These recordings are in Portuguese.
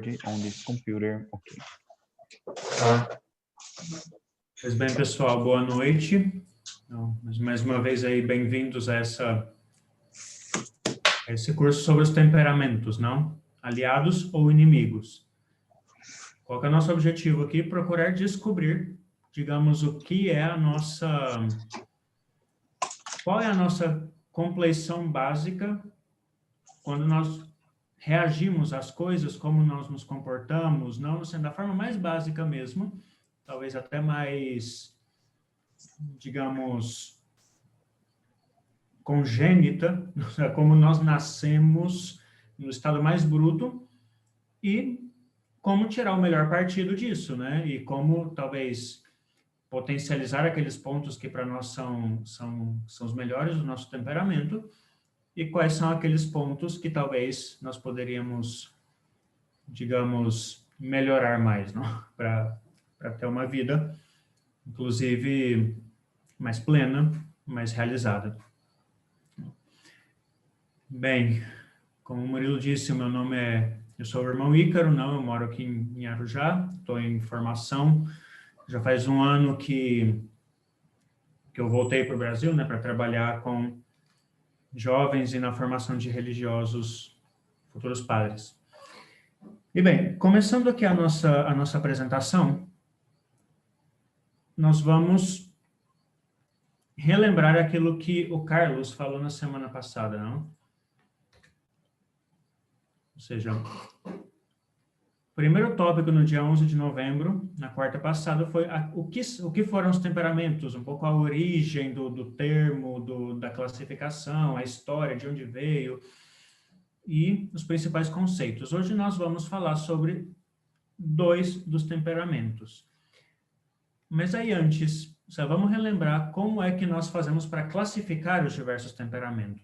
on this computer. Okay. Tá. Pois bem, pessoal, boa noite. Então, mais uma vez aí, bem-vindos a esse curso sobre os temperamentos, não? Aliados ou inimigos. Qual que é o nosso objetivo aqui? Procurar descobrir, digamos, qual é a nossa compleição básica quando nós reagimos às coisas, como nós nos comportamos, não sendo da forma mais básica mesmo, talvez até mais, digamos, congênita, como nós nascemos no estado mais bruto e como tirar o melhor partido disso, né? E como talvez potencializar aqueles pontos que para nós são os melhores do nosso temperamento e quais são aqueles pontos que talvez nós poderíamos, digamos, melhorar mais, não? Para ter uma vida, inclusive, mais plena, mais realizada. Bem, como o Murilo disse, eu sou o irmão Ícaro, não, eu moro aqui em Arujá, estou em formação, já faz um ano que eu voltei para o Brasil, né, para trabalhar com jovens e na formação de religiosos, futuros padres. E bem, começando aqui a nossa apresentação, nós vamos relembrar aquilo que o Carlos falou na semana passada, não? Ou seja, o primeiro tópico no dia 11 de novembro, na quarta passada, foi o que foram os temperamentos, um pouco a origem do termo, da classificação, a história, de onde veio, e os principais conceitos. Hoje nós vamos falar sobre 2 dos temperamentos. Mas aí antes, só vamos relembrar como é que nós fazemos para classificar os diversos temperamentos,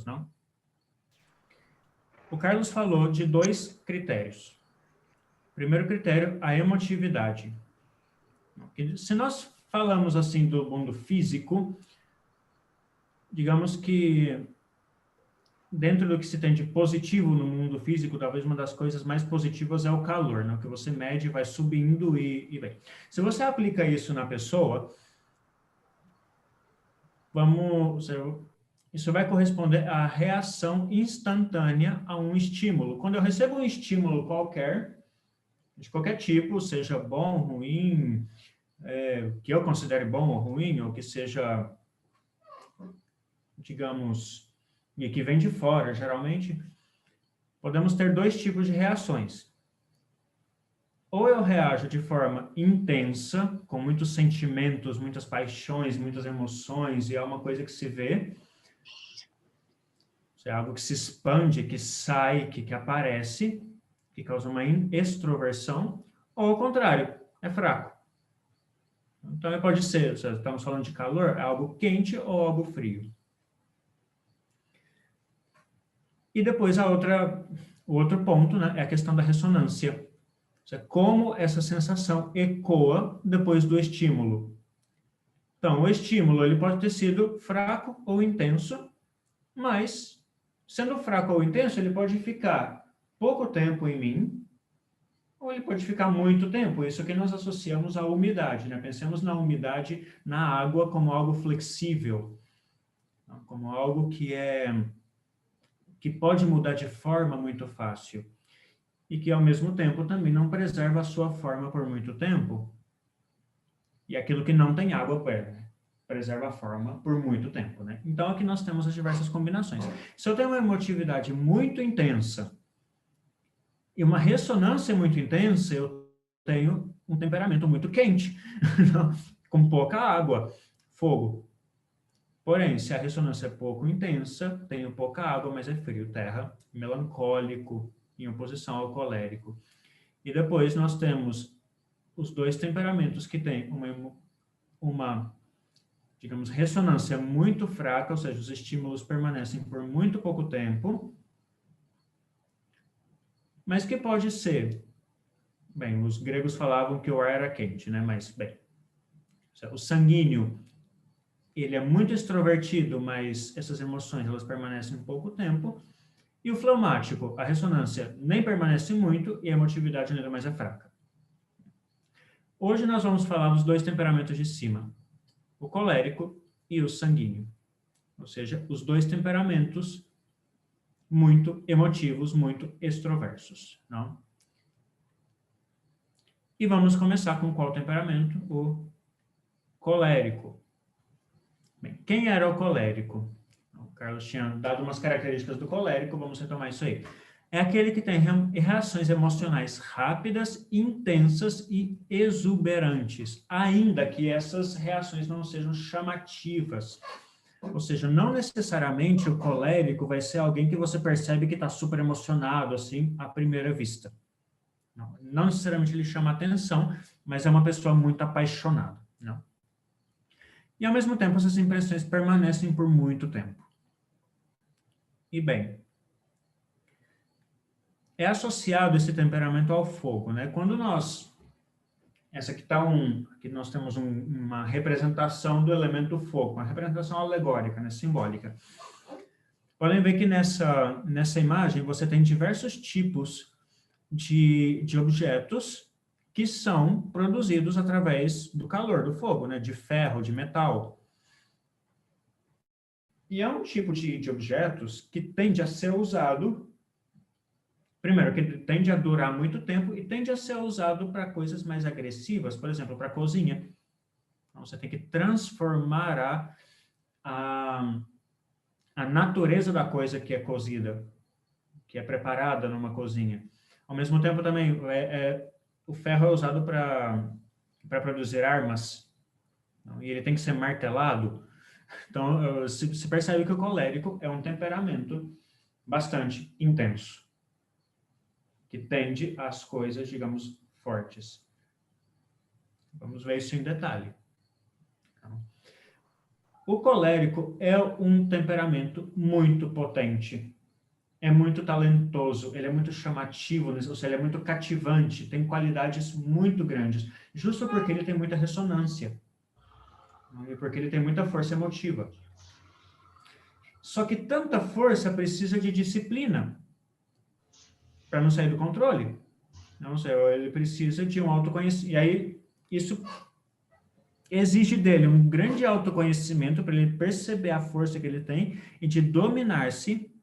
não? O Carlos falou de 2 critérios. Primeiro critério, a emotividade. Se nós falamos assim do mundo físico, digamos que dentro do que se tem de positivo no mundo físico, talvez uma das coisas mais positivas é o calor, né? Que você mede, vai subindo e bem. Se você aplica isso na pessoa, isso vai corresponder à reação instantânea a um estímulo. Quando eu recebo um estímulo qualquer, de qualquer tipo, seja bom, ruim, que eu considere bom ou ruim, ou que seja, digamos, e que vem de fora, geralmente, podemos ter 2 tipos de reações. Ou eu reajo de forma intensa, com muitos sentimentos, muitas paixões, muitas emoções, e é uma coisa que se vê, é algo que se expande, que sai, que aparece, que causa uma extroversão, ou ao contrário, é fraco. Então, pode ser, se estamos falando de calor, é algo quente ou algo frio. E depois o outro ponto, né, é a questão da ressonância. Ou seja, como essa sensação ecoa depois do estímulo. Então, o estímulo ele pode ter sido fraco ou intenso, mas, sendo fraco ou intenso, ele pode ficar pouco tempo em mim, ou ele pode ficar muito tempo. Isso que nós associamos à umidade, né? Pensemos na umidade na água como algo flexível, como algo que pode mudar de forma muito fácil e que, ao mesmo tempo, também não preserva a sua forma por muito tempo. E aquilo que não tem água preserva a forma por muito tempo, né? Então, aqui nós temos as diversas combinações. Se eu tenho uma emotividade muito intensa e uma ressonância muito intensa, eu tenho um temperamento muito quente, com pouca água, fogo. Porém, se a ressonância é pouco intensa, tenho pouca água, mas é frio, terra, melancólico, em oposição ao colérico. E depois nós temos os 2 temperamentos que têm uma, digamos, ressonância muito fraca, ou seja, os estímulos permanecem por muito pouco tempo, mas que pode ser, bem, os gregos falavam que o ar era quente, né? Mas, bem, o sanguíneo, ele é muito extrovertido, mas essas emoções, elas permanecem pouco tempo, E o fleumático, a ressonância nem permanece muito e a emotividade ainda mais é fraca. Hoje nós vamos falar dos dois temperamentos de cima, o colérico e o sanguíneo. Ou seja, os dois temperamentos muito emotivos, muito extroversos. Não? E vamos começar com qual temperamento? O colérico. Bem, quem era o colérico? O Carlos tinha dado umas características do colérico, vamos retomar isso aí. É aquele que tem reações emocionais rápidas, intensas e exuberantes, ainda que essas reações não sejam chamativas. Ou seja, não necessariamente o colérico vai ser alguém que você percebe que está super emocionado, assim, à primeira vista. Não necessariamente ele chama atenção, mas é uma pessoa muito apaixonada. Não? E, ao mesmo tempo, essas impressões permanecem por muito tempo. E, bem, é associado esse temperamento ao fogo, né? Quando nós... Essa aqui está aqui nós temos uma representação do elemento fogo, uma representação alegórica, né? Simbólica. Podem ver que nessa imagem você tem diversos tipos de objetos que são produzidos através do calor do fogo, né? De ferro, de metal. E é um tipo de objetos que tende a ser usado, primeiro, que tende a durar muito tempo e tende a ser usado para coisas mais agressivas, por exemplo, para a cozinha. Então, você tem que transformar a natureza da coisa que é cozida, que é preparada numa cozinha. Ao mesmo tempo, também, o ferro é usado para produzir armas, e ele tem que ser martelado. Então, se percebe que o colérico é um temperamento bastante intenso, que tende às coisas, digamos, fortes. Vamos ver isso em detalhe. O colérico é um temperamento muito potente, é muito talentoso, ele é muito chamativo, ou seja, ele é muito cativante, tem qualidades muito grandes, justo porque ele tem muita ressonância, e porque ele tem muita força emotiva. Só que tanta força precisa de disciplina para não sair do controle. Não sei, ele precisa de um autoconhecimento. E aí, isso exige dele um grande autoconhecimento para ele perceber a força que ele tem e de dominar-se,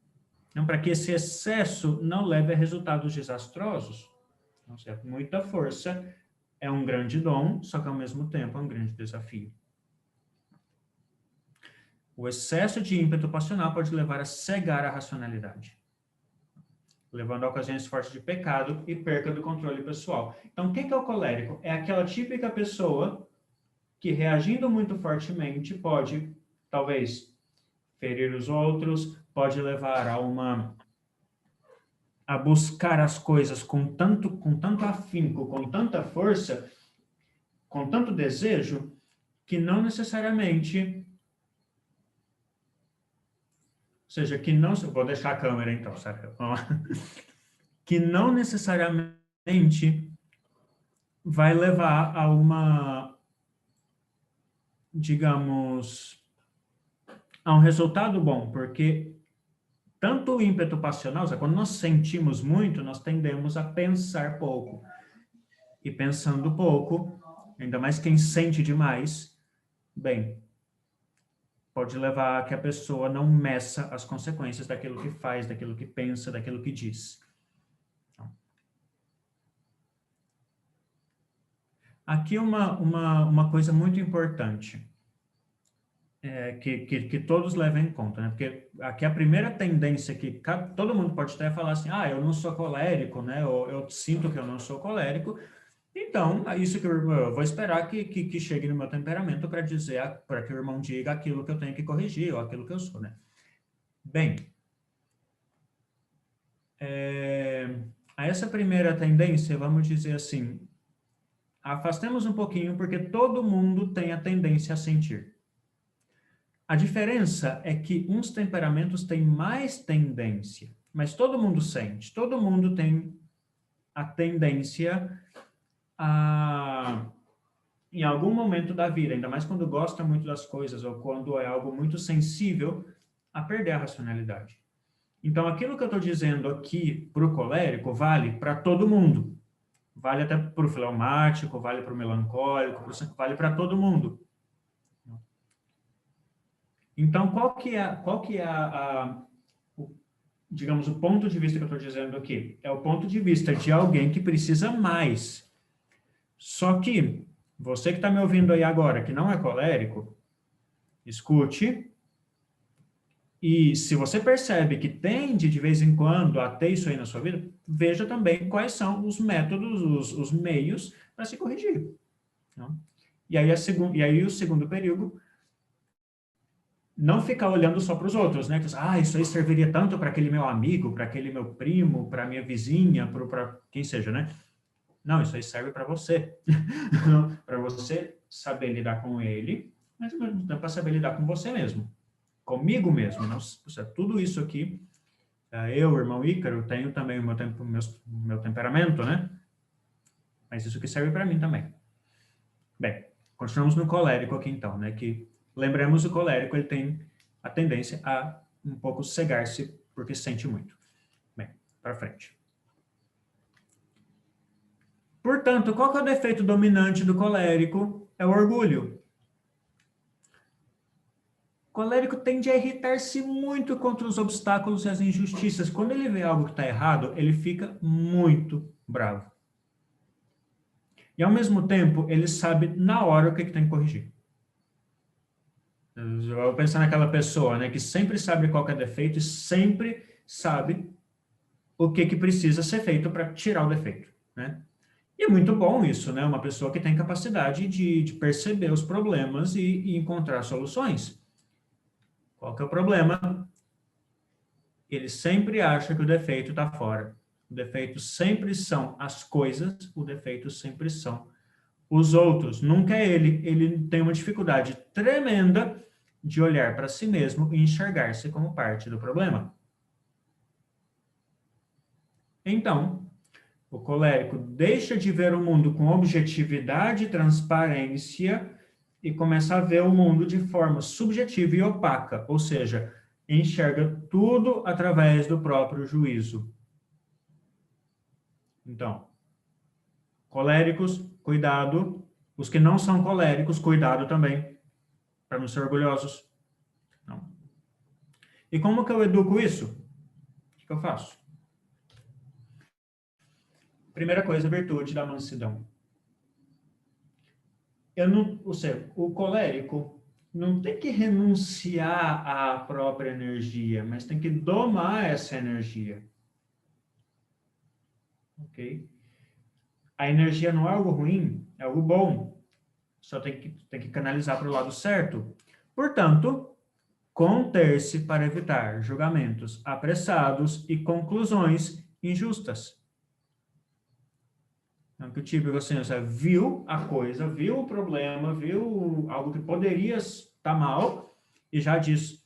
para que esse excesso não leve a resultados desastrosos. Então, muita força é um grande dom, só que ao mesmo tempo é um grande desafio. O excesso de ímpeto passional pode levar a cegar a racionalidade, levando a ocasiões fortes de pecado e perca do controle pessoal. Então, quem que é o colérico? É aquela típica pessoa que, reagindo muito fortemente, pode, talvez, ferir os outros, pode levar a buscar as coisas com tanto afinco, com tanta força, com tanto desejo, que não necessariamente... Ou seja, que não... Vou deixar a câmera, então, sabe? Que não necessariamente vai levar a uma, digamos, a um resultado bom, porque tanto o ímpeto passional, quando nós sentimos muito, nós tendemos a pensar pouco. E pensando pouco, ainda mais quem sente demais, bem, pode levar a que a pessoa não meça as consequências daquilo que faz, daquilo que pensa, daquilo que diz. Aqui uma coisa muito importante, que todos levem em conta, né? Porque aqui a primeira tendência que todo mundo pode ter é falar assim, eu não sou colérico, né? Ou eu sinto que eu não sou colérico, então é isso que eu vou esperar que chegue no meu temperamento para dizer, para que o irmão diga aquilo que eu tenho que corrigir, ou aquilo que eu sou, né? Bem, a essa primeira tendência, vamos dizer assim, afastemos um pouquinho, porque todo mundo tem a tendência a sentir. A diferença é que uns temperamentos têm mais tendência, mas todo mundo sente, todo mundo tem a tendência a, em algum momento da vida, ainda mais quando gosta muito das coisas ou quando é algo muito sensível, a perder a racionalidade. Então, aquilo que eu estou dizendo aqui para o colérico vale para todo mundo. Vale até para o fleumático, vale para o melancólico, vale para todo mundo. Então, qual que é digamos, o ponto de vista que eu estou dizendo aqui? É o ponto de vista de alguém que precisa mais. Só que, você que está me ouvindo aí agora, que não é colérico, escute. E se você percebe que tende, de vez em quando, a ter isso aí na sua vida, veja também quais são os métodos, os meios para se corrigir. Não? E aí o segundo período, não ficar olhando só para os outros, né? Isso aí serviria tanto para aquele meu amigo, para aquele meu primo, para minha vizinha, para quem seja, né? Não, isso aí serve para você. Para você saber lidar com ele, mas ao mesmo tempo para saber lidar com você mesmo. Comigo mesmo. Não, tudo isso aqui, eu, irmão Ícaro, tenho também o meu temperamento, né? Mas isso que serve para mim também. Bem, continuamos no colérico aqui então, né? Que, lembremos, o colérico, ele tem a tendência a um pouco cegar-se porque sente muito. Bem, para frente. Portanto, qual que é o defeito dominante do colérico? É o orgulho. O colérico tende a irritar-se muito contra os obstáculos e as injustiças. Quando ele vê algo que está errado, ele fica muito bravo. E, ao mesmo tempo, ele sabe na hora o que tem que corrigir. Eu vou pensar naquela pessoa, né, que sempre sabe qual que é defeito e sempre sabe o que precisa ser feito para tirar o defeito, né? E é muito bom isso, né? Uma pessoa que tem capacidade de perceber os problemas e encontrar soluções. Qual que é o problema? Ele sempre acha que o defeito está fora. O defeito sempre são as coisas, o defeito sempre são os outros. Nunca é ele. Ele tem uma dificuldade tremenda de olhar para si mesmo e enxergar-se como parte do problema. Então, o colérico deixa de ver o mundo com objetividade e transparência e começa a ver o mundo de forma subjetiva e opaca, ou seja, enxerga tudo através do próprio juízo. Então, coléricos, cuidado. Os que não são coléricos, cuidado também, para não ser orgulhosos. Não. E como que eu educo isso? O que eu faço? Primeira coisa, virtude da mansidão. Ou seja, o colérico não tem que renunciar à própria energia, mas tem que domar essa energia. Ok? A energia não é algo ruim, é algo bom. Só tem que canalizar para o lado certo. Portanto, conter-se para evitar julgamentos apressados e conclusões injustas. Então, que o típico assim, você viu a coisa, viu o problema, viu algo que poderia estar mal e já diz,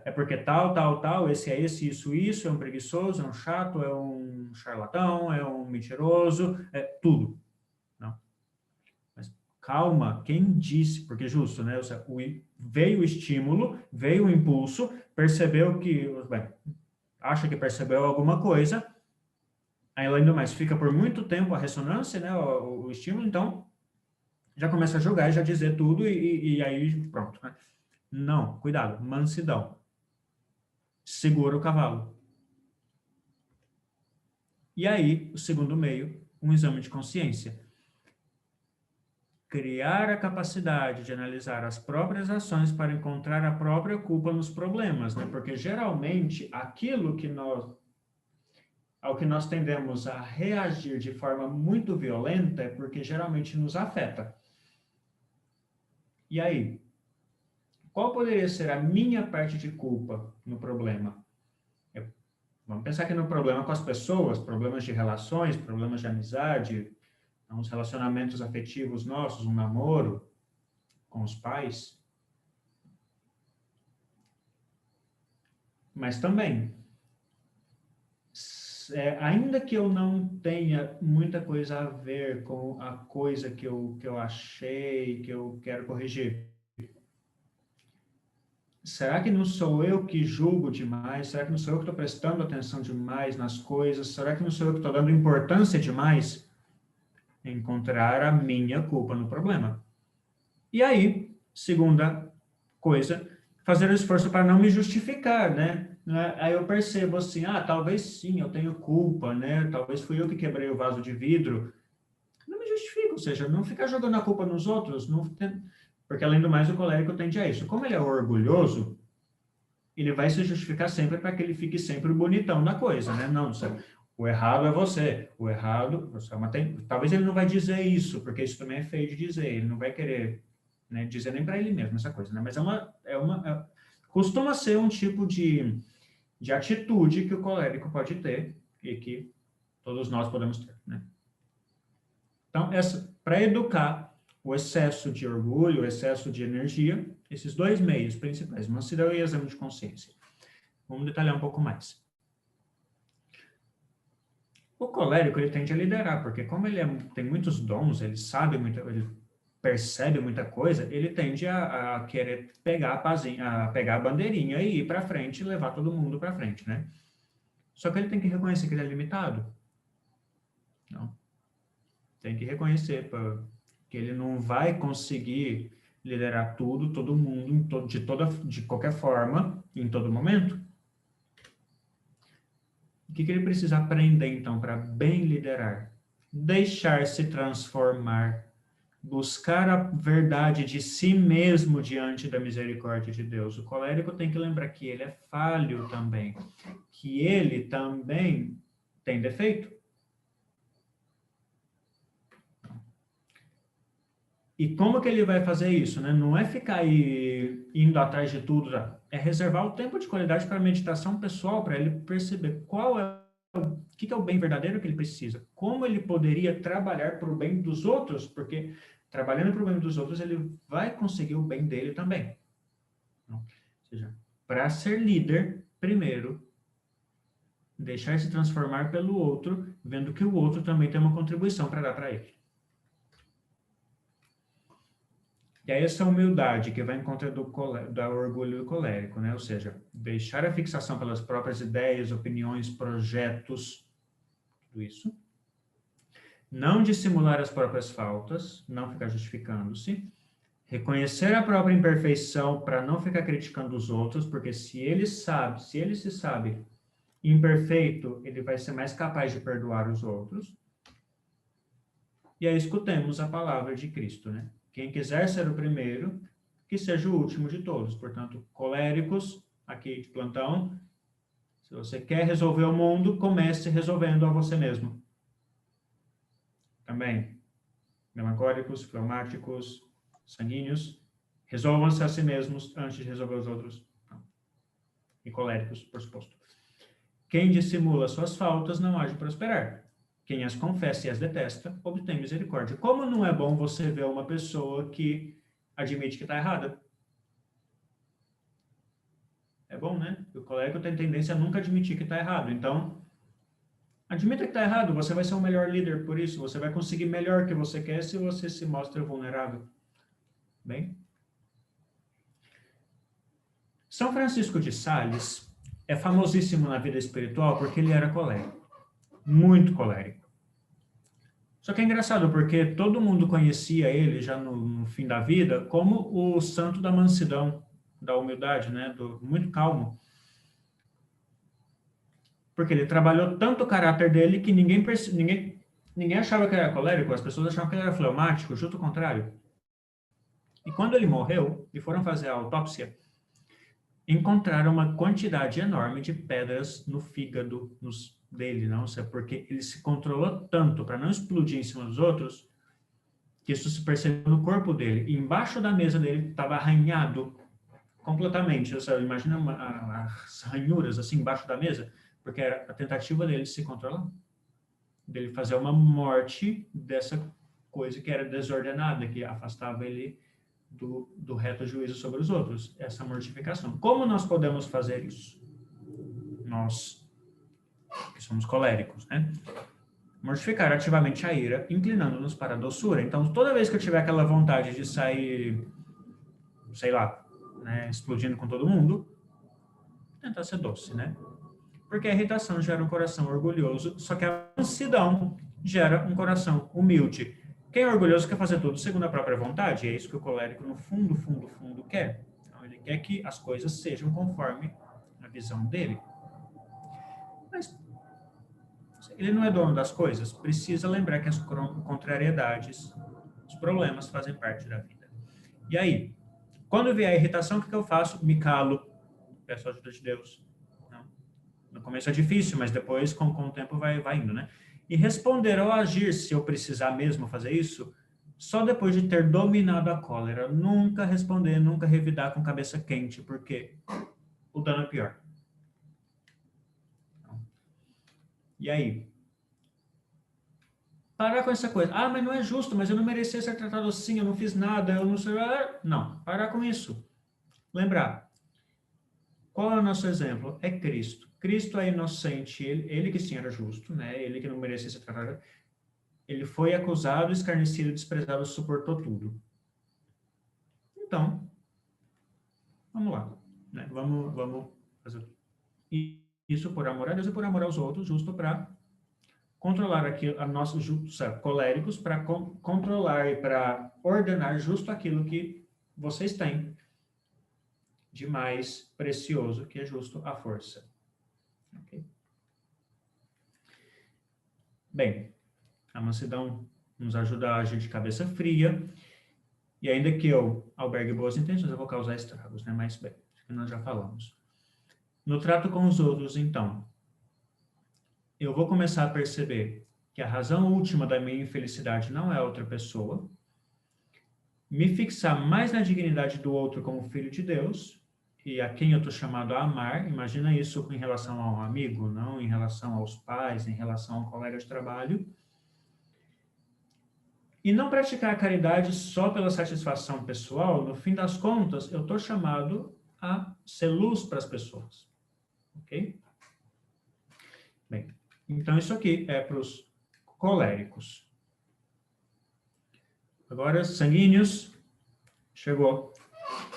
é porque tal, esse é esse, isso, é um preguiçoso, é um chato, é um charlatão, é um mentiroso, é tudo. Não. Mas calma, quem disse, porque justo, né? Veio o estímulo, veio o impulso, percebeu que, bem, acha que percebeu alguma coisa, aí ainda mais fica por muito tempo a ressonância, né, o estímulo, então já começa a julgar e já dizer tudo e aí pronto. Né? Não, cuidado, mansidão. Segura o cavalo. E aí, o segundo meio, um exame de consciência. Criar a capacidade de analisar as próprias ações para encontrar a própria culpa nos problemas, né? Porque geralmente aquilo ao que nós tendemos a reagir de forma muito violenta é porque geralmente nos afeta. E aí, qual poderia ser a minha parte de culpa no problema? Vamos pensar aqui no problema com as pessoas, problemas de relações, problemas de amizade, uns relacionamentos afetivos nossos, um namoro com os pais. Mas também, ainda que eu não tenha muita coisa a ver com a coisa que eu achei, que eu quero corrigir, será que não sou eu que julgo demais? Será que não sou eu que estou prestando atenção demais nas coisas? Será que não sou eu que estou dando importância demais? Encontrar a minha culpa no problema. E aí, segunda coisa, fazer o esforço para não me justificar, né? Aí eu percebo assim, talvez sim, eu tenho culpa, né? Talvez fui eu que quebrei o vaso de vidro. Não me justifico, ou seja, não ficar jogando a culpa nos outros, não tem... porque além do mais o colérico tende a isso. Como ele é orgulhoso, ele vai se justificar sempre para que ele fique sempre o bonitão da coisa, né? Não, o errado é você, o errado, você é uma... Talvez ele não vai dizer isso, porque isso também é feio de dizer, ele não vai querer, né, dizer nem para ele mesmo essa coisa, né? Mas costuma ser um tipo de atitude que o colérico pode ter e que todos nós podemos ter, né? Então, para educar o excesso de orgulho, o excesso de energia, esses dois meios principais, mansidão e exame de consciência. Vamos detalhar um pouco mais. O colérico, ele tende a liderar, porque como ele tem muitos dons, ele sabe muito, ele percebe muita coisa, ele tende a querer pegar a bandeirinha e ir para frente e levar todo mundo para frente, né? Só que ele tem que reconhecer que ele é limitado. Não. Tem que reconhecer que ele não vai conseguir liderar tudo, todo mundo, de qualquer forma, em todo momento. O que ele precisa aprender, então, para bem liderar? Deixar-se transformar, buscar a verdade de si mesmo diante da misericórdia de Deus. O colérico tem que lembrar que ele é falho também, que ele também tem defeito. E como que ele vai fazer isso, né? Não é ficar aí indo atrás de tudo, é reservar o tempo de qualidade para a meditação pessoal, para ele perceber o que é o bem verdadeiro que ele precisa, como ele poderia trabalhar para o bem dos outros, porque trabalhando para o bem dos outros, ele vai conseguir o bem dele também. Ou seja, para ser líder, primeiro, deixar se transformar pelo outro, vendo que o outro também tem uma contribuição para dar para ele. E aí essa humildade que vai em contra do orgulho colérico, né? Ou seja, deixar a fixação pelas próprias ideias, opiniões, projetos, tudo isso. Não dissimular as próprias faltas, não ficar justificando-se. Reconhecer a própria imperfeição para não ficar criticando os outros, porque se ele se sabe imperfeito, ele vai ser mais capaz de perdoar os outros. E aí escutemos a palavra de Cristo, né? Quem quiser ser o primeiro, que seja o último de todos. Portanto, coléricos, aqui de plantão, se você quer resolver o mundo, comece resolvendo a você mesmo. Também, melancólicos, fleumáticos, sanguíneos, resolvam-se a si mesmos antes de resolver os outros. E coléricos, por suposto. Quem dissimula suas faltas não há de prosperar. Quem as confessa e as detesta, obtém misericórdia. Como não é bom você ver uma pessoa que admite que está errada? É bom, né? O colérico tem tendência a nunca admitir que está errado. Então, admita que está errado, você vai ser o melhor líder por isso. Você vai conseguir melhor que você quer se você se mostra vulnerável. Bem? São Francisco de Sales é famosíssimo na vida espiritual porque ele era colérico. Muito colérico. Só que é engraçado, porque todo mundo conhecia ele já no fim da vida como o santo da mansidão, da humildade, né? Muito calmo. Porque ele trabalhou tanto o caráter dele que ninguém achava que ele era colérico, as pessoas achavam que ele era fleumático, justo o contrário. E quando ele morreu, e foram fazer a autópsia, encontraram uma quantidade enorme de pedras no fígado dele, não sei, porque ele se controlou tanto para não explodir em cima dos outros, que isso se percebeu no corpo dele. E embaixo da mesa dele estava arranhado completamente. Você imagina as ranhuras assim embaixo da mesa, porque era a tentativa dele de se controlar, dele fazer uma morte dessa coisa que era desordenada, que afastava ele do reto juízo sobre os outros, essa mortificação. Como nós podemos fazer isso? Nós, que somos coléricos, né? Mortificar ativamente a ira, inclinando-nos para a doçura. Então, toda vez que eu tiver aquela vontade de sair, sei lá, né, explodindo com todo mundo, tentar ser doce, né? Porque a irritação gera um coração orgulhoso, só que a mansidão gera um coração humilde. Quem é orgulhoso quer fazer tudo segundo a própria vontade, e é isso que o colérico, no fundo, fundo, fundo, quer. Então, ele quer que as coisas sejam conforme a visão dele. Mas ele não é dono das coisas, precisa lembrar que as contrariedades, os problemas fazem parte da vida. E aí, quando vier a irritação, o que eu faço? Me calo, peço a ajuda de Deus. Não. No começo é difícil, mas depois, com o tempo, vai indo, né? E responder ou agir, se eu precisar mesmo fazer isso, só depois de ter dominado a cólera. Nunca responder, nunca revidar com cabeça quente, porque o dano é pior. E aí? Parar com essa coisa. Ah, mas não é justo, mas eu não merecia ser tratado assim, eu não fiz nada, eu não sei. Não, parar com isso. Lembrar. Qual é o nosso exemplo? É Cristo. Cristo é inocente, ele que sim era justo, né? Ele que não merecia ser tratado. Ele foi acusado, escarnecido, desprezado, suportou tudo. Então, vamos lá. Né? Vamos fazer isso por amor a Deus e por amor aos outros, justo para controlar aqui a nossos coléricos, para controlar e para ordenar justo aquilo que vocês têm de mais precioso, que é justo a força. Okay? Bem, a mansidão nos ajuda a agir de cabeça fria, e ainda que eu albergue boas intenções, eu vou causar estragos, né? Mas, bem, que nós já falamos. No trato com os outros, então, eu vou começar a perceber que a razão última da minha infelicidade não é outra pessoa, me fixar mais na dignidade do outro como filho de Deus, e a quem eu estou chamado a amar. Imagina isso em relação a um amigo, não em relação aos pais, em relação a um colega de trabalho. E não praticar a caridade só pela satisfação pessoal. No fim das contas, eu estou chamado a ser luz para as pessoas. Ok? Bem, então isso aqui é para os coléricos. Agora, sanguíneos, chegou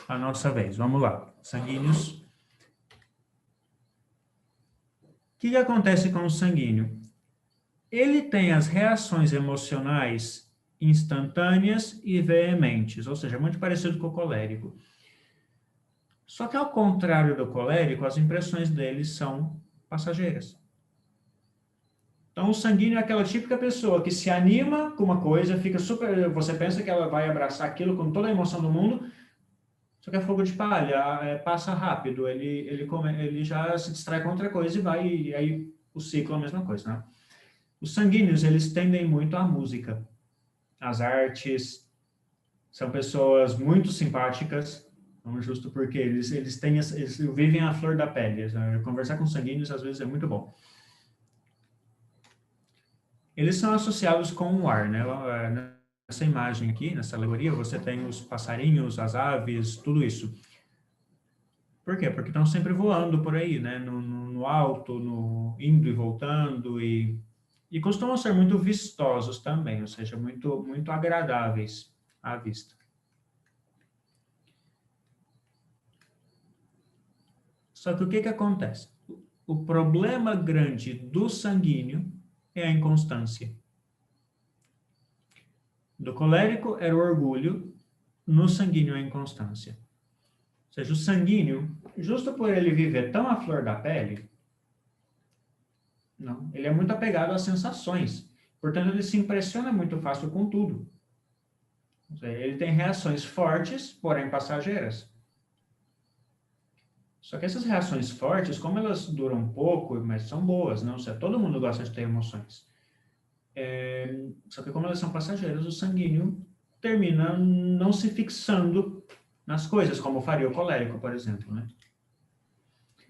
a nossa vez. Vamos lá. Sanguíneos. O que acontece com o sanguíneo? Ele tem as reações emocionais instantâneas e veementes, ou seja, muito parecido com o colérico. Só que, ao contrário do colérico, as impressões dele são passageiras. Então, o sanguíneo é aquela típica pessoa que se anima com uma coisa, fica super. Você pensa que ela vai abraçar aquilo com toda a emoção do mundo, só que é fogo de palha, passa rápido, ele já se distrai com outra coisa e vai, e aí o ciclo é a mesma coisa, né? Os sanguíneos, eles tendem muito à música, às artes, são pessoas muito simpáticas, justo porque eles vivem a flor da pele. Conversar com sanguíneos, às vezes, é muito bom. Eles são associados com o ar, né? Nessa imagem aqui, nessa alegoria, você tem os passarinhos, as aves, tudo isso. Por quê? Porque estão sempre voando por aí, né? No alto, indo e voltando, e costumam ser muito vistosos também, ou seja, muito, muito agradáveis à vista. Só que o que acontece? O problema grande do sanguíneo é a inconstância. Do colérico era o orgulho, no sanguíneo é a inconstância. Ou seja, o sanguíneo, justo por ele viver tão à flor da pele, não, ele é muito apegado às sensações. Portanto, ele se impressiona muito fácil com tudo. Ou seja, ele tem reações fortes, porém passageiras. Só que essas reações fortes, como elas duram pouco, mas são boas, não? Seja, todo mundo gosta de ter emoções. Só que como elas são passageiras, o sanguíneo termina não se fixando nas coisas, como faria o colérico, por exemplo, né?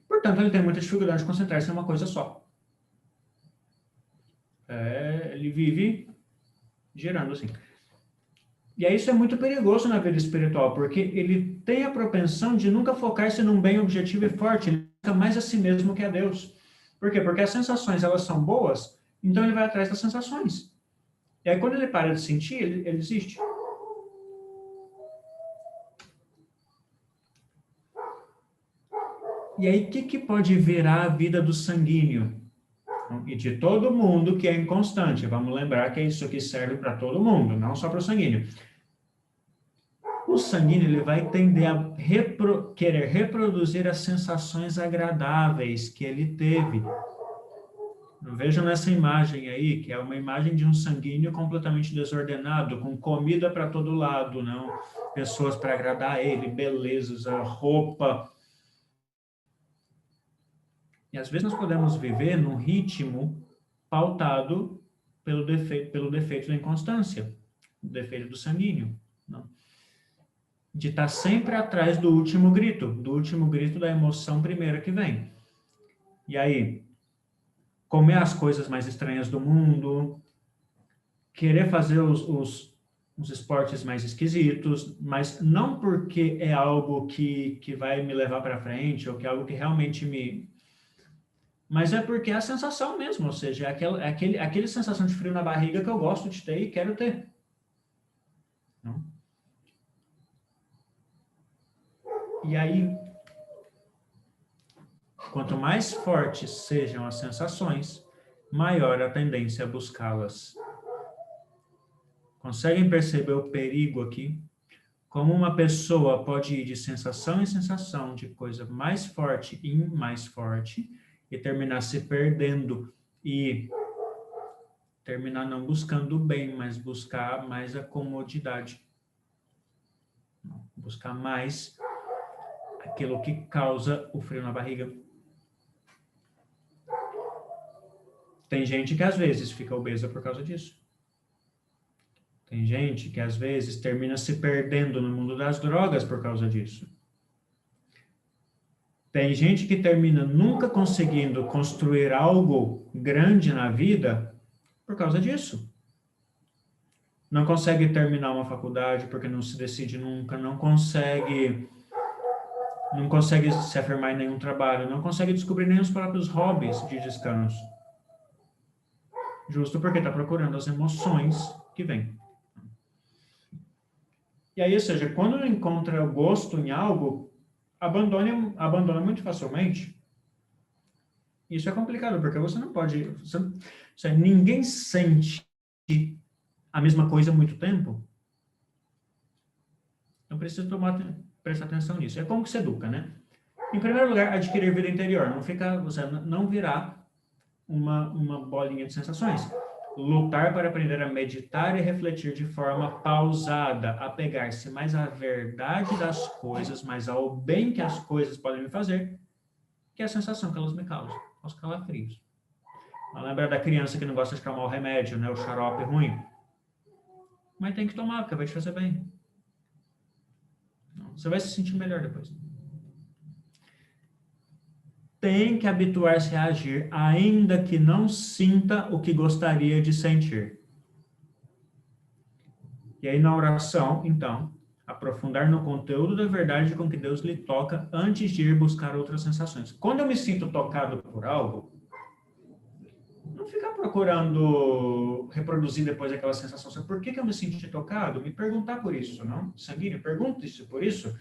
Portanto, ele tem muita dificuldade de concentrar-se em uma coisa só. Ele vive girando assim. E aí isso é muito perigoso na vida espiritual, porque ele tem a propensão de nunca focar-se num bem objetivo e forte, ele fica mais a si mesmo que a Deus. Por quê? Porque as sensações, elas são boas, então ele vai atrás das sensações. E aí quando ele para de sentir, ele desiste. E aí, o que pode virar a vida do sanguíneo? E de todo mundo que é inconstante. Vamos lembrar que isso aqui serve para todo mundo, não só para o sanguíneo. O sanguíneo ele vai tender a querer reproduzir as sensações agradáveis que ele teve. Vejam nessa imagem aí, que é uma imagem de um sanguíneo completamente desordenado, com comida para todo lado, não? Pessoas para agradar ele, belezas, a roupa. E às vezes nós podemos viver num ritmo pautado pelo defeito da inconstância, o defeito do sanguíneo, não? De estar sempre atrás do último grito da emoção primeira que vem. E aí, comer as coisas mais estranhas do mundo, querer fazer os esportes mais esquisitos, mas não porque é algo que vai me levar para frente, ou que é algo que realmente me... Mas é porque é a sensação mesmo, ou seja, é aquele sensação de frio na barriga que eu gosto de ter e quero ter. Não? E aí, quanto mais fortes sejam as sensações, maior a tendência a buscá-las. Conseguem perceber o perigo aqui? Como uma pessoa pode ir de sensação em sensação, de coisa mais forte em mais forte, e terminar se perdendo e terminar não buscando o bem, mas buscar mais a comodidade. Buscar mais aquilo que causa o frio na barriga. Tem gente que às vezes fica obesa por causa disso. Tem gente que às vezes termina se perdendo no mundo das drogas por causa disso. Tem gente que termina nunca conseguindo construir algo grande na vida por causa disso. Não consegue terminar uma faculdade porque não se decide nunca, não consegue se afirmar em nenhum trabalho, não consegue descobrir nem os próprios hobbies de descanso. Justo porque está procurando as emoções que vêm. E aí, ou seja, quando encontra o gosto em algo, abandona muito facilmente. Isso é complicado, porque você não pode... ninguém sente a mesma coisa há muito tempo. Então, preciso prestar atenção nisso. É como que se educa, né? Em primeiro lugar, adquirir vida interior. Você não virar uma bolinha de sensações. Lutar para aprender a meditar e refletir de forma pausada, apegar-se mais à verdade das coisas, mais ao bem que as coisas podem me fazer, que a sensação que elas me causam, aos calafrios. Lembra da criança que não gosta de tomar o remédio, né, o xarope ruim? Mas tem que tomar, porque vai te fazer bem. Você vai se sentir melhor depois. Tem que habituar-se a agir, ainda que não sinta o que gostaria de sentir. E aí, na oração, então, aprofundar no conteúdo da verdade com que Deus lhe toca antes de ir buscar outras sensações. Quando eu me sinto tocado por algo, não ficar procurando reproduzir depois aquela sensação. Por que eu me senti tocado? Me perguntar por isso, não? Sanguíneo, pergunte-se por isso.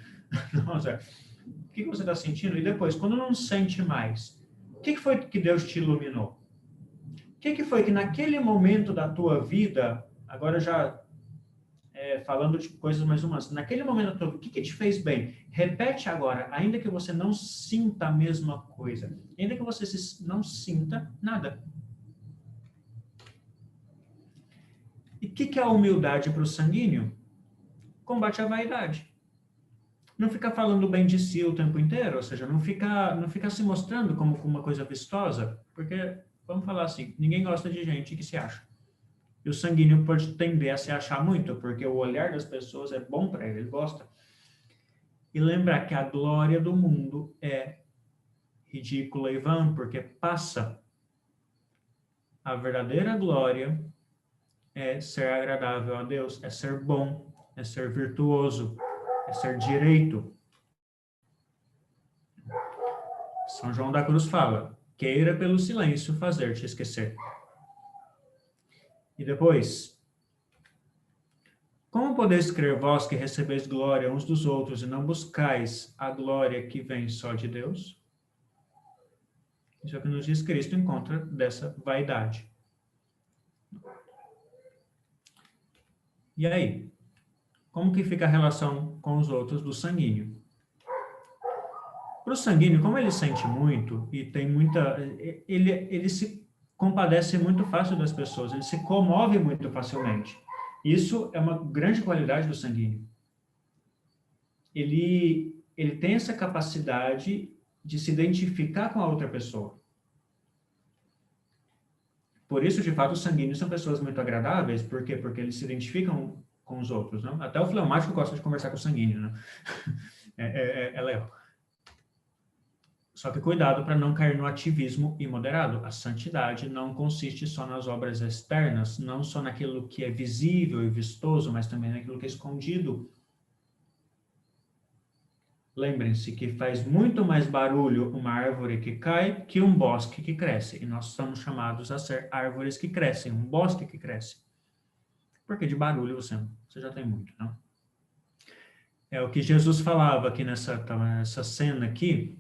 Nossa, o que você está sentindo? E depois, quando não sente mais, o que foi que Deus te iluminou? O que foi que naquele momento da tua vida, agora já falando de coisas mais humanas, naquele momento da tua vida, o que te fez bem? Repete agora, ainda que você não sinta a mesma coisa, ainda que você não sinta nada. E o que é a humildade para o sanguíneo? Combate à vaidade. Não fica falando bem de si o tempo inteiro, ou seja, não fica se mostrando como uma coisa vistosa, porque, vamos falar assim, ninguém gosta de gente que se acha. E o sanguíneo pode tender a se achar muito, porque o olhar das pessoas é bom para ele gosta. E lembrar que a glória do mundo é ridícula e vã, porque passa. A verdadeira glória é ser agradável a Deus, é ser bom, é ser virtuoso, é ser direito. São João da Cruz fala, queira pelo silêncio fazer-te esquecer. E depois, como podeis crer vós que recebeis glória uns dos outros e não buscais a glória que vem só de Deus? Isso é o que nos diz Cristo em contra dessa vaidade. E aí? Como que fica a relação com os outros do sanguíneo? Para o sanguíneo, como ele sente muito e tem muita... Ele se compadece muito fácil das pessoas, ele se comove muito facilmente. Isso é uma grande qualidade do sanguíneo. Ele tem essa capacidade de se identificar com a outra pessoa. Por isso, de fato, os sanguíneos são pessoas muito agradáveis. Por quê? Porque eles se identificam com os outros, não? Até o fleumático gosta de conversar com o sanguíneo, né? É legal. Só que cuidado para não cair no ativismo imoderado. A santidade não consiste só nas obras externas, não só naquilo que é visível e vistoso, mas também naquilo que é escondido. Lembrem-se que faz muito mais barulho uma árvore que cai que um bosque que cresce. E nós somos chamados a ser árvores que crescem, um bosque que cresce. Porque de barulho você já tem muito, não? É o que Jesus falava aqui nessa cena aqui.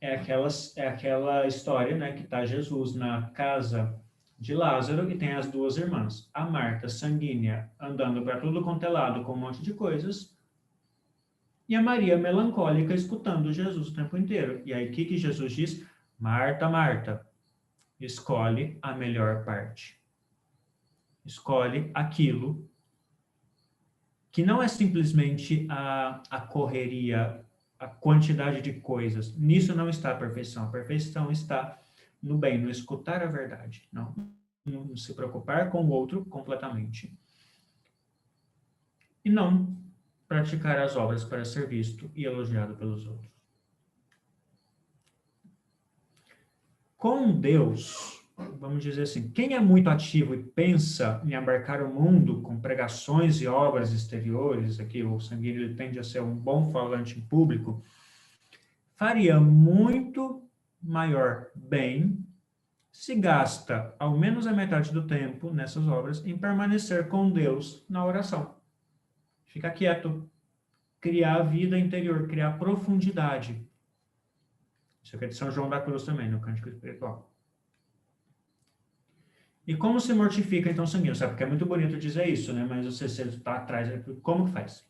É aquela história, né, que está Jesus na casa de Lázaro e tem as duas irmãs. A Marta, sanguínea, andando para tudo quanto é lado com um monte de coisas. E a Maria, melancólica, escutando Jesus o tempo inteiro. E aí, o que Jesus diz? Marta, Marta, escolhe a melhor parte. Escolhe aquilo que não é simplesmente a correria, a quantidade de coisas. Nisso não está a perfeição. A perfeição está no bem, no escutar a verdade, não no se preocupar com o outro completamente. E não praticar as obras para ser visto e elogiado pelos outros. Com Deus, vamos dizer assim, quem é muito ativo e pensa em abarcar o mundo com pregações e obras exteriores, aqui o sanguíneo ele tende a ser um bom falante em público, faria muito maior bem se gasta ao menos a metade do tempo nessas obras em permanecer com Deus na oração. Fica quieto, criar vida interior, criar profundidade. Isso aqui é de São João da Cruz também, no Cântico Espiritual. E como se mortifica, então, o sanguíneo? Sabe, porque é muito bonito dizer isso, né? Mas você está atrás, como que faz?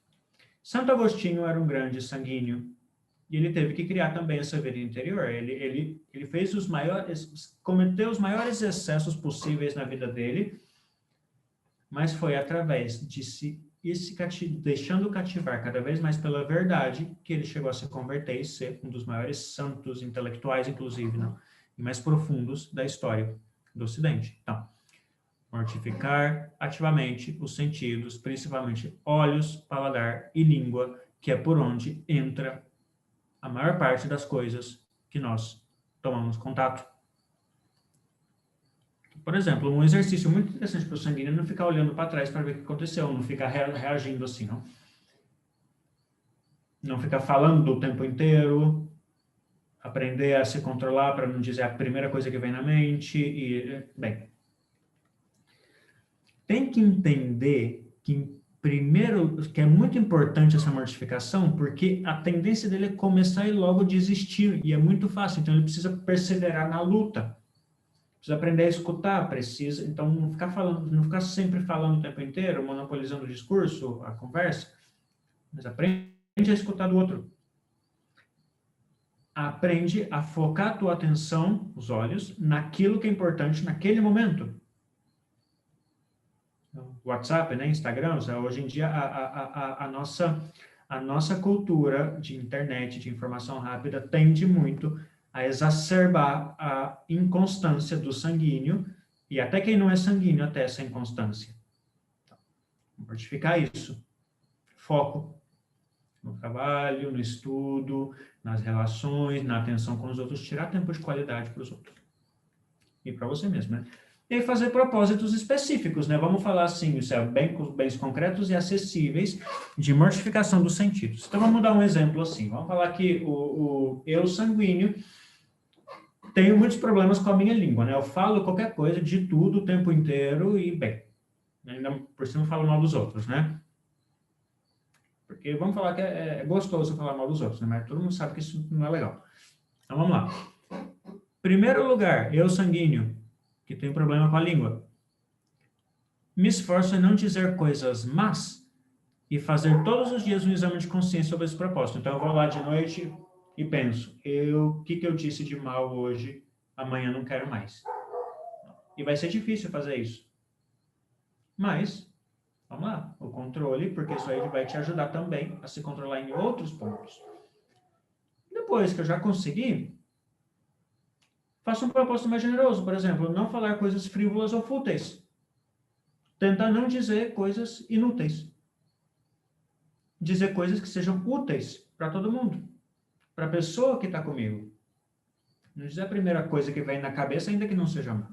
Santo Agostinho era um grande sanguíneo, e ele teve que criar também essa vida interior. Ele fez cometeu os maiores excessos possíveis na vida dele, mas foi através de deixando cativar cada vez mais pela verdade que ele chegou a se converter e ser um dos maiores santos intelectuais, inclusive, não? E mais profundos da história do Ocidente. Então, mortificar ativamente os sentidos, principalmente olhos, paladar e língua, que é por onde entra a maior parte das coisas que nós tomamos contato. Por exemplo, um exercício muito interessante para o sanguíneo é não ficar olhando para trás para ver o que aconteceu, não ficar reagindo assim, não. Não ficar falando o tempo inteiro, aprender a se controlar para não dizer a primeira coisa que vem na mente e, bem, tem que entender que primeiro, que é muito importante essa mortificação, porque a tendência dele é começar e logo desistir, e é muito fácil, então ele precisa perseverar na luta. Precisa aprender a escutar, precisa, então não ficar sempre falando o tempo inteiro, monopolizando o discurso, a conversa, mas aprende a escutar do outro. Aprende a focar a tua atenção, os olhos, naquilo que é importante naquele momento. WhatsApp, né, Instagram, hoje em dia a nossa cultura de internet, de informação rápida, tende muito a exacerbar a inconstância do sanguíneo, e até quem não é sanguíneo, até essa inconstância. Vamos mortificar isso. Foco no trabalho, no estudo, nas relações, na atenção com os outros, tirar tempo de qualidade para os outros. E para você mesmo, né? E fazer propósitos específicos, né? Vamos falar assim, isso é bens concretos e acessíveis de mortificação dos sentidos. Então, vamos dar um exemplo assim. Vamos falar que o eu sanguíneo tenho muitos problemas com a minha língua, né? Eu falo qualquer coisa, de tudo, o tempo inteiro e, bem, ainda por cima eu falo mal dos outros, né? Porque vamos falar que é gostoso falar mal dos outros, né? Mas todo mundo sabe que isso não é legal. Então, vamos lá. Primeiro lugar, eu sanguíneo, que tenho problema com a língua. Me esforço em não dizer coisas más e fazer todos os dias um exame de consciência sobre esse propósito. Então, eu vou lá de noite e penso, o que eu disse de mal hoje, amanhã não quero mais. E vai ser difícil fazer isso. Mas, vamos lá, o controle, porque isso aí vai te ajudar também a se controlar em outros pontos. Depois que eu já consegui, faça um propósito mais generoso. Por exemplo, não falar coisas frívolas ou fúteis. Tentar não dizer coisas inúteis. Dizer coisas que sejam úteis para todo mundo. Para a pessoa que está comigo. Não dizer a primeira coisa que vem na cabeça, ainda que não seja má.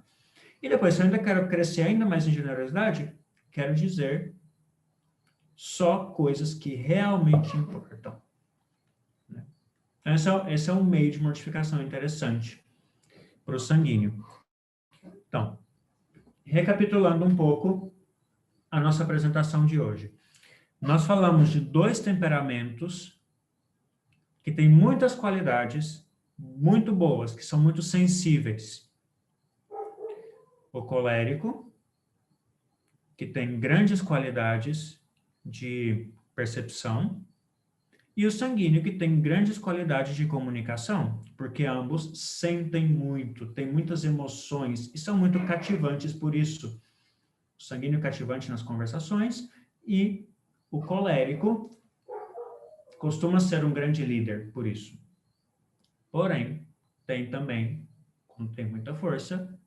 E depois, se eu ainda quero crescer ainda mais em generosidade, quero dizer só coisas que realmente importam. Então, esse é um meio de mortificação interessante para o sanguíneo. Então, recapitulando um pouco a nossa apresentação de hoje. Nós falamos de 2 temperamentos que têm muitas qualidades muito boas, que são muito sensíveis. O colérico, que tem grandes qualidades de percepção, e o sanguíneo, que tem grandes qualidades de comunicação, porque ambos sentem muito, têm muitas emoções e são muito cativantes por isso. O sanguíneo cativante nas conversações e o colérico costuma ser um grande líder por isso. Porém, tem também, quando tem muita força,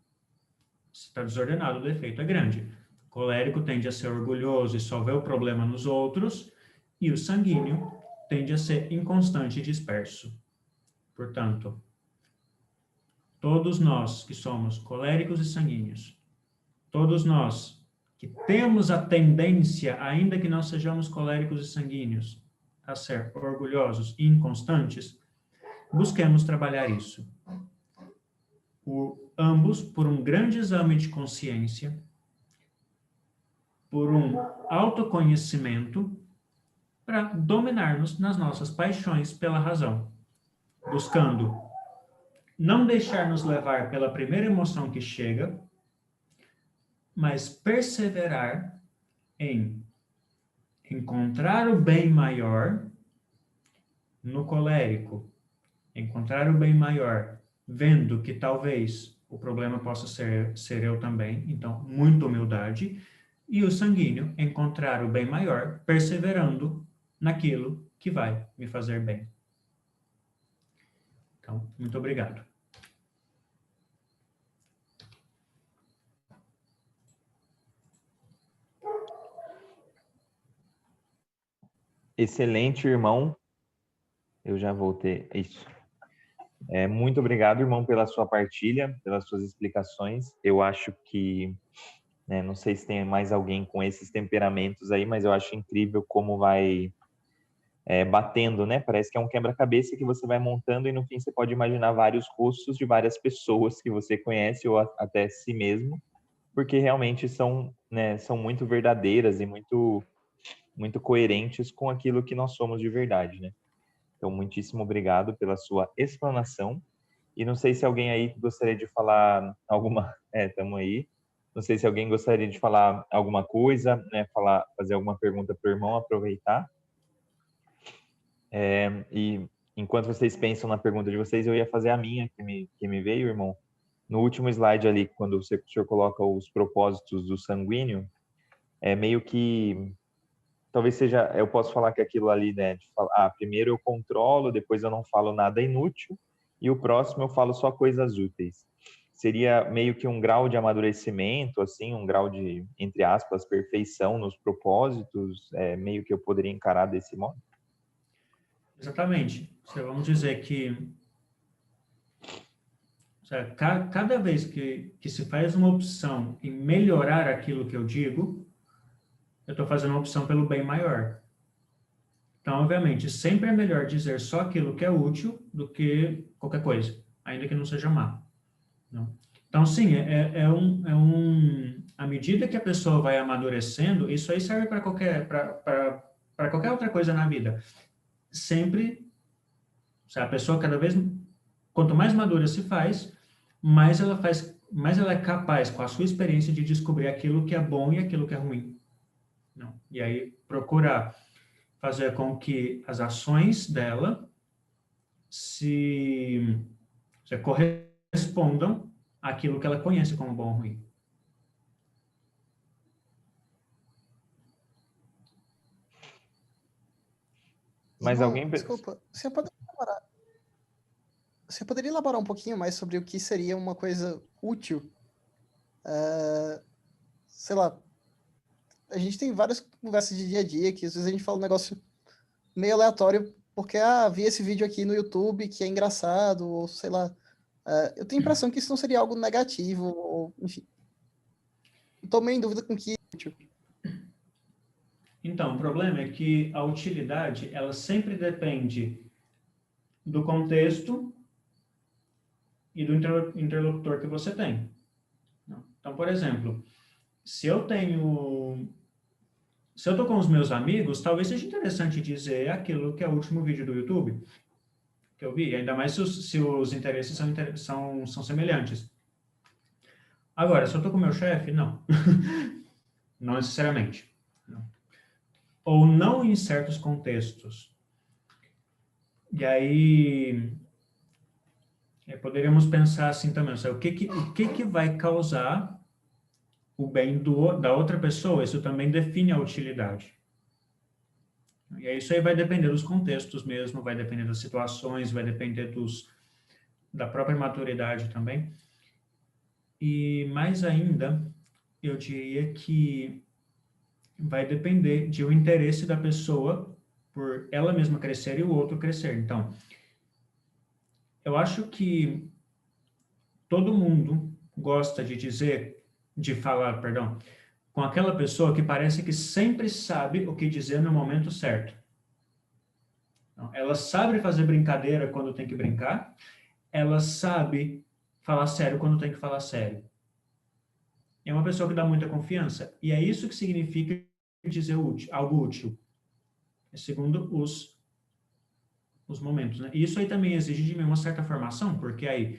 se está desordenado, o defeito é grande. O colérico tende a ser orgulhoso e só vê o problema nos outros, e o sanguíneo tende a ser inconstante e disperso. Portanto, todos nós que somos coléricos e sanguíneos, todos nós que temos a tendência, ainda que não sejamos coléricos e sanguíneos, a ser orgulhosos e inconstantes, busquemos trabalhar isso. Ambos por um grande exame de consciência, por um autoconhecimento, para dominarmos nas nossas paixões pela razão, buscando não deixar nos levar pela primeira emoção que chega, mas perseverar em encontrar o bem maior no colérico, encontrar o bem maior, vendo que talvez o problema possa ser eu também, então, muita humildade, e o sanguíneo, encontrar o bem maior, perseverando naquilo que vai me fazer bem. Então, muito obrigado. Excelente, irmão. Eu já voltei. Isso. Muito obrigado, irmão, pela sua partilha, pelas suas explicações. Eu acho que, não sei se tem mais alguém com esses temperamentos aí, mas eu acho incrível como vai batendo, né? Parece que é um quebra-cabeça que você vai montando e no fim você pode imaginar vários rostos de várias pessoas que você conhece ou até si mesmo, porque realmente são muito verdadeiras e muito coerentes com aquilo que nós somos de verdade, né? Então, muitíssimo obrigado pela sua explanação. E não sei se alguém aí gostaria de falar alguma... estamos aí. Não sei se alguém gostaria de falar alguma coisa, né? Fazer alguma pergunta para o irmão, aproveitar. E enquanto vocês pensam na pergunta de vocês, eu ia fazer a minha que me veio, irmão. No último slide ali, quando o senhor coloca os propósitos do sanguíneo, meio que... Talvez seja, eu posso falar que aquilo ali, né, de falar, primeiro eu controlo, depois eu não falo nada inútil, e o próximo eu falo só coisas úteis. Seria meio que um grau de amadurecimento, assim, um grau de, entre aspas, perfeição nos propósitos, meio que eu poderia encarar desse modo? Exatamente. Vamos dizer que cada vez que se faz uma opção em melhorar aquilo que eu digo, eu estou fazendo uma opção pelo bem maior. Então, obviamente, sempre é melhor dizer só aquilo que é útil do que qualquer coisa, ainda que não seja má. Não? Então, sim, à medida que a pessoa vai amadurecendo, isso aí serve para qualquer outra coisa na vida. Sempre, a pessoa quanto mais madura se faz, mais ela é capaz, com a sua experiência, de descobrir aquilo que é bom e aquilo que é ruim. Não. E aí procurar fazer com que as ações dela se correspondam àquilo que ela conhece como bom ou ruim. Mas Irmão, alguém... desculpa, você poderia elaborar um pouquinho mais sobre o que seria uma coisa útil? Sei lá, a gente tem várias conversas de dia a dia que às vezes a gente fala um negócio meio aleatório porque, vi esse vídeo aqui no YouTube que é engraçado, ou sei lá. Eu tenho a impressão que isso não seria algo negativo, ou enfim. Estou meio em dúvida com que é útil. Então, o problema é que a utilidade, ela sempre depende do contexto e do interlocutor que você tem. Então, por exemplo, se eu estou com os meus amigos, talvez seja interessante dizer aquilo que é o último vídeo do YouTube que eu vi, ainda mais se os interesses são semelhantes. Agora, se eu estou com o meu chefe, não. Não necessariamente. Não. Ou não em certos contextos. E aí, poderíamos pensar assim também, sabe? O que vai causar o bem da outra pessoa? Isso também define a utilidade. E aí, isso aí vai depender dos contextos mesmo, vai depender das situações, vai depender da própria maturidade também. E mais ainda, eu diria que vai depender de o interesse da pessoa por ela mesma crescer e o outro crescer. Então, eu acho que todo mundo gosta de falar, perdão, com aquela pessoa que parece que sempre sabe o que dizer no momento certo. Então, ela sabe fazer brincadeira quando tem que brincar, ela sabe falar sério quando tem que falar sério. É uma pessoa que dá muita confiança. E é isso que significa dizer algo útil. Segundo os momentos, né? E isso aí também exige de mim uma certa formação, porque aí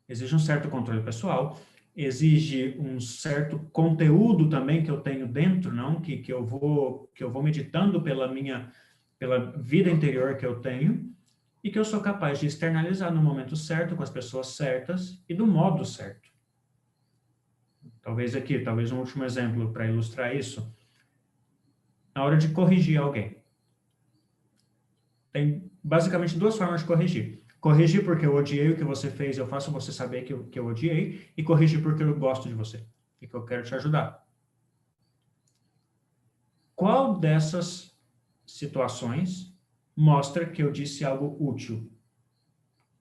exige um certo controle pessoal, exige um certo conteúdo também que eu tenho dentro, não? Que eu vou meditando pela vida interior que eu tenho e que eu sou capaz de externalizar no momento certo, com as pessoas certas e do modo certo. Talvez um último exemplo para ilustrar isso. Na hora de corrigir alguém. Tem basicamente duas formas de corrigir. Corrigir porque eu odiei o que você fez, eu faço você saber que eu odiei, e corrigir porque eu gosto de você e que eu quero te ajudar. Qual dessas situações mostra que eu disse algo útil?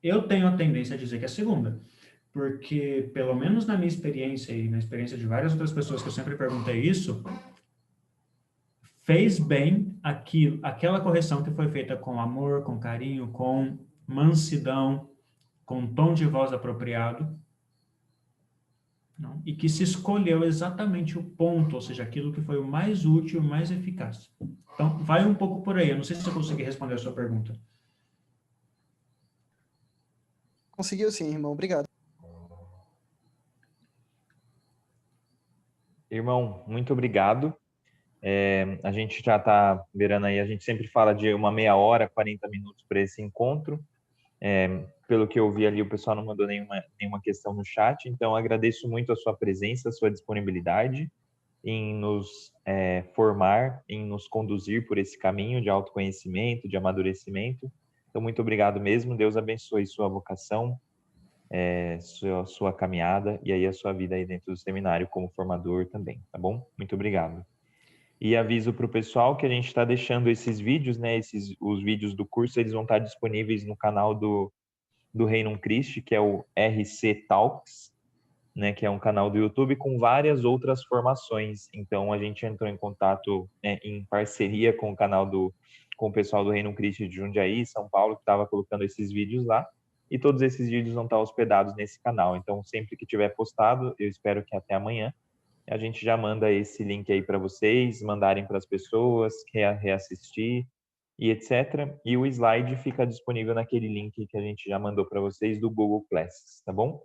Eu tenho a tendência a dizer que é a segunda, porque, pelo menos na minha experiência e na experiência de várias outras pessoas que eu sempre perguntei isso, fez bem aquela correção que foi feita com amor, com carinho, com mansidão, com tom de voz apropriado, não? E que se escolheu exatamente o ponto, ou seja, aquilo que foi o mais útil, o mais eficaz. Então, vai um pouco por aí. Eu não sei se eu consegui responder a sua pergunta. Conseguiu sim, irmão. Obrigado. Irmão, muito obrigado. A gente já está beirando aí, a gente sempre fala de uma meia hora, 40 minutos para esse encontro. Pelo que eu vi ali, o pessoal não mandou nenhuma questão no chat, então agradeço muito a sua presença, a sua disponibilidade em nos formar, em nos conduzir por esse caminho de autoconhecimento, de amadurecimento. Então, muito obrigado mesmo. Deus abençoe sua vocação, sua caminhada e aí a sua vida aí dentro do seminário como formador também, tá bom? Muito obrigado. E aviso para o pessoal que a gente está deixando esses vídeos, né? Os vídeos do curso, eles vão estar disponíveis no canal do Reinum Christi, que é o RC Talks, né? Que é um canal do YouTube com várias outras formações. Então a gente entrou em contato em parceria com com o pessoal do Reinum Christi de Jundiaí, São Paulo, que estava colocando esses vídeos lá. E todos esses vídeos vão estar hospedados nesse canal. Então, sempre que tiver postado, eu espero que até amanhã, a gente já manda esse link aí para vocês, mandarem para as pessoas, reassistir e etc. E o slide fica disponível naquele link que a gente já mandou para vocês do Google Classes, tá bom?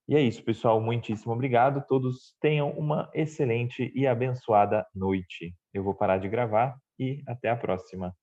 E é isso, pessoal. Muitíssimo obrigado. Todos tenham uma excelente e abençoada noite. Eu vou parar de gravar e até a próxima.